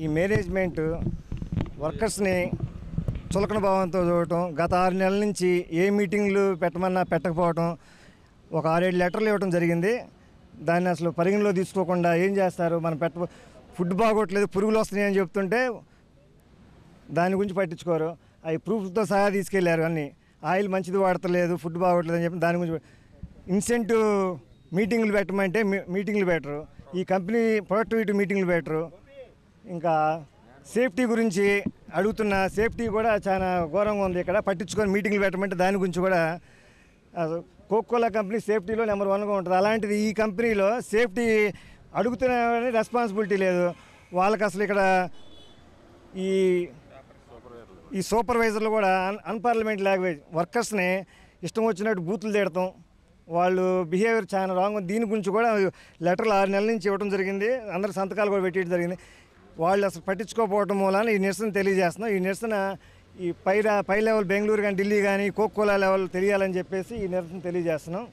ఈ మేనేజ్మెంట్ వర్కర్స్ని చులకన భావంతో చూడటం, గత 6 నెలల నుంచి ఏ మీటింగ్లు పెట్టమన్నా పెట్టకపోవటం, ఒక 6-7 లెటర్లు ఇవ్వడం జరిగింది. దాన్ని అసలు పరిగణలో తీసుకోకుండా ఏం చేస్తారు, మనం ఫుడ్ బాగోట్లేదు, పురుగులు వస్తున్నాయి అని చెప్తుంటే దాని గురించి పట్టించుకోరు. అవి ప్రూఫ్తో సహా తీసుకెళ్లారు. అన్నీ ఆయిల్ మంచిది వాడతలేదు, ఫుడ్ బాగోట్లేదు అని చెప్పి దాని గురించి ఇన్సెంటివ్ మీటింగ్లు పెట్టమంటే మీటింగ్లు పెట్టరు. ఈ కంపెనీ ప్రొడక్టివిటీ మీటింగ్లు పెట్టరు. ఇంకా సేఫ్టీ గురించి అడుగుతున్న సేఫ్టీ కూడా చాలా ఘోరంగా ఉంది. ఇక్కడ పట్టించుకొని మీటింగ్లు పెట్టమంటే దాని గురించి కూడా కోకోకోలా కంపెనీ సేఫ్టీలో నెంబర్ 1గా ఉంటుంది. అలాంటిది ఈ కంపెనీలో సేఫ్టీ అడుగుతున్న రెస్పాన్సిబిలిటీ లేదు వాళ్ళకి. అసలు ఇక్కడ ఈ సూపర్వైజర్లు కూడా అన్పార్లమెంట్ లాంగ్వేజ్ వర్కర్స్ని ఇష్టం వచ్చినట్టు బూతులు తిడతాం. వాళ్ళు బిహేవియర్ చాలా రాంగ్. దీని గురించి కూడా లెటర్లు 6 నెలల నుంచి ఇవ్వడం జరిగింది. అందరు సంతకాలు కూడా పెట్టడం జరిగింది. వాళ్ళు అసలు పట్టించుకోకపోవడం మూలాన ఈ నిరసన తెలియజేస్తున్నాం. ఈ నిరసన ఈ పై లెవెల్ బెంగళూరు కానీ ఢిల్లీ కానీ కోకోకోలా లెవెల్ తెలియాలని చెప్పేసి ఈ నిరసన తెలియజేస్తున్నాం.